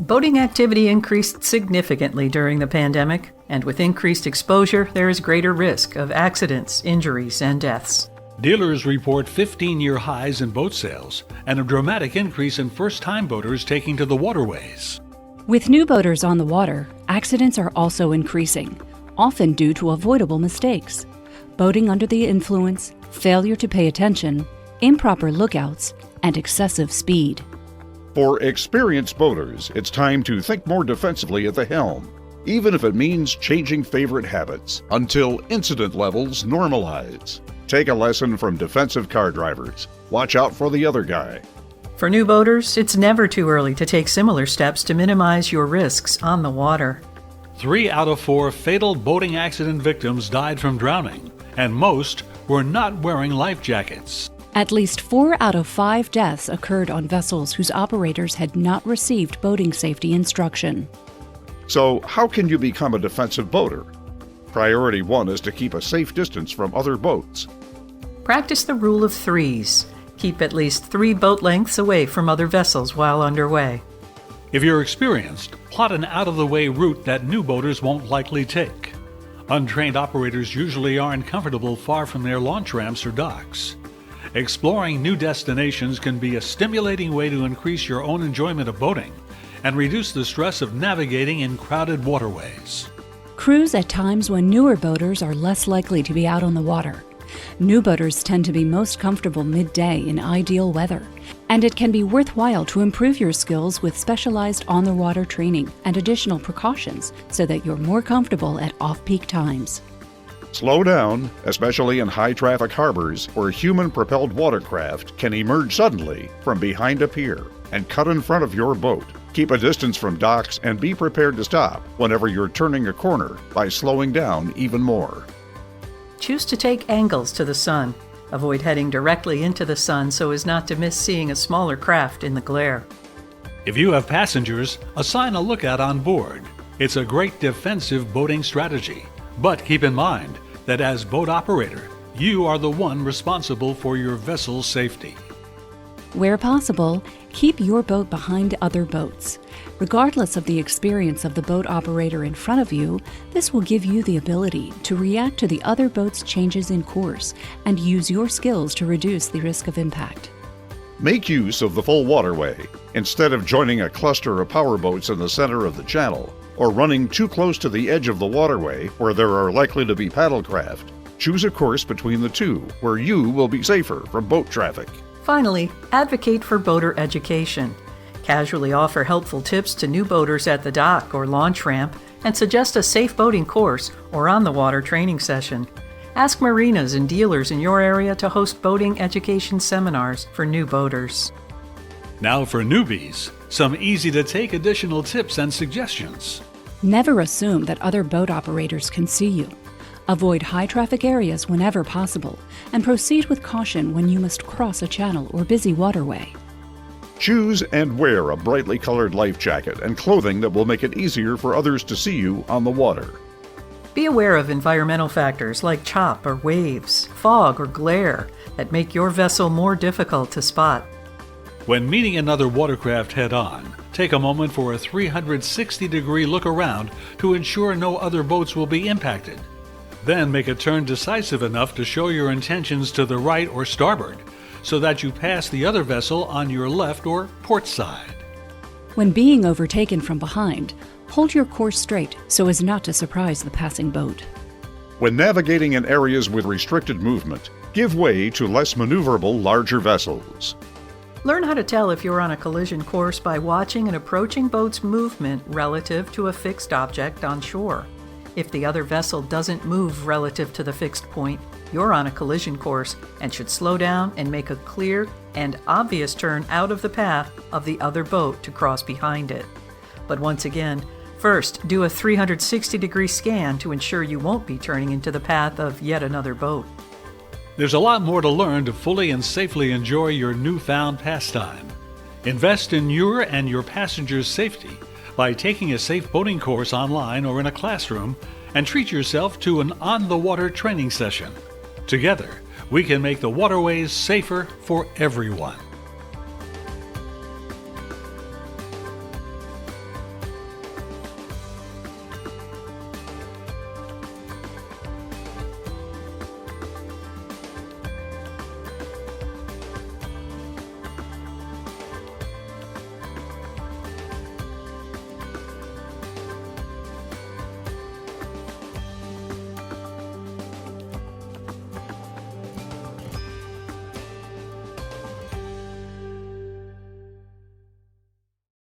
Boating activity increased significantly during the pandemic, and with increased exposure, there is greater risk of accidents, injuries, and deaths. Dealers report 15-year highs in boat sales and a dramatic increase in first-time boaters taking to the waterways. With new boaters on the water, accidents are also increasing, often due to avoidable mistakes. Boating under the influence, failure to pay attention, improper lookouts, and excessive speed. For experienced boaters, it's time to think more defensively at the helm, even if it means changing favorite habits until incident levels normalize. Take a lesson from defensive car drivers. Watch out for the other guy. For new boaters, it's never too early to take similar steps to minimize your risks on the water. 3 out of 4 fatal boating accident victims died from drowning, and most were not wearing life jackets. At least 4 out of 5 deaths occurred on vessels whose operators had not received boating safety instruction. So, how can you become a defensive boater? Priority 1 is to keep a safe distance from other boats. Practice the rule of threes. Keep at least 3 boat lengths away from other vessels while underway. If you're experienced, plot an out-of-the-way route that new boaters won't likely take. Untrained operators usually aren't comfortable far from their launch ramps or docks. Exploring new destinations can be a stimulating way to increase your own enjoyment of boating and reduce the stress of navigating in crowded waterways. Cruise at times when newer boaters are less likely to be out on the water. New boaters tend to be most comfortable midday in ideal weather, and it can be worthwhile to improve your skills with specialized on-the-water training and additional precautions so that you're more comfortable at off-peak times. Slow down, especially in high-traffic harbors where human-propelled watercraft can emerge suddenly from behind a pier and cut in front of your boat. Keep a distance from docks and be prepared to stop whenever you're turning a corner by slowing down even more. Choose to take angles to the sun. Avoid heading directly into the sun so as not to miss seeing a smaller craft in the glare. If you have passengers, assign a lookout on board. It's a great defensive boating strategy. But keep in mind that as boat operator, you are the one responsible for your vessel's safety. Where possible, keep your boat behind other boats. Regardless of the experience of the boat operator in front of you, this will give you the ability to react to the other boat's changes in course and use your skills to reduce the risk of impact. Make use of the full waterway instead of joining a cluster of powerboats in the center of the channel or running too close to the edge of the waterway where there are likely to be paddlecraft. Choose a course between the two where you will be safer from boat traffic. Finally, advocate for boater education. Casually offer helpful tips to new boaters at the dock or launch ramp and suggest a safe boating course or on-the-water training session. Ask marinas and dealers in your area to host boating education seminars for new boaters. Now for newbies, some easy-to-take additional tips and suggestions. Never assume that other boat operators can see you. Avoid high-traffic areas whenever possible, and proceed with caution when you must cross a channel or busy waterway. Choose and wear a brightly colored life jacket and clothing that will make it easier for others to see you on the water. Be aware of environmental factors like chop or waves, fog or glare that make your vessel more difficult to spot. When meeting another watercraft head-on, take a moment for a 360-degree look around to ensure no other boats will be impacted. Then make a turn decisive enough to show your intentions to the right or starboard, so that you pass the other vessel on your left or port side. When being overtaken from behind, hold your course straight so as not to surprise the passing boat. When navigating in areas with restricted movement, give way to less maneuverable larger vessels. Learn how to tell if you're on a collision course by watching an approaching boat's movement relative to a fixed object on shore. If the other vessel doesn't move relative to the fixed point, you're on a collision course and should slow down and make a clear and obvious turn out of the path of the other boat to cross behind it. But once again, first do a 360-degree scan to ensure you won't be turning into the path of yet another boat. There's a lot more to learn to fully and safely enjoy your newfound pastime. Invest in your and your passengers' safety by taking a safe boating course online or in a classroom, and treat yourself to an on-the-water training session. Together, we can make the waterways safer for everyone.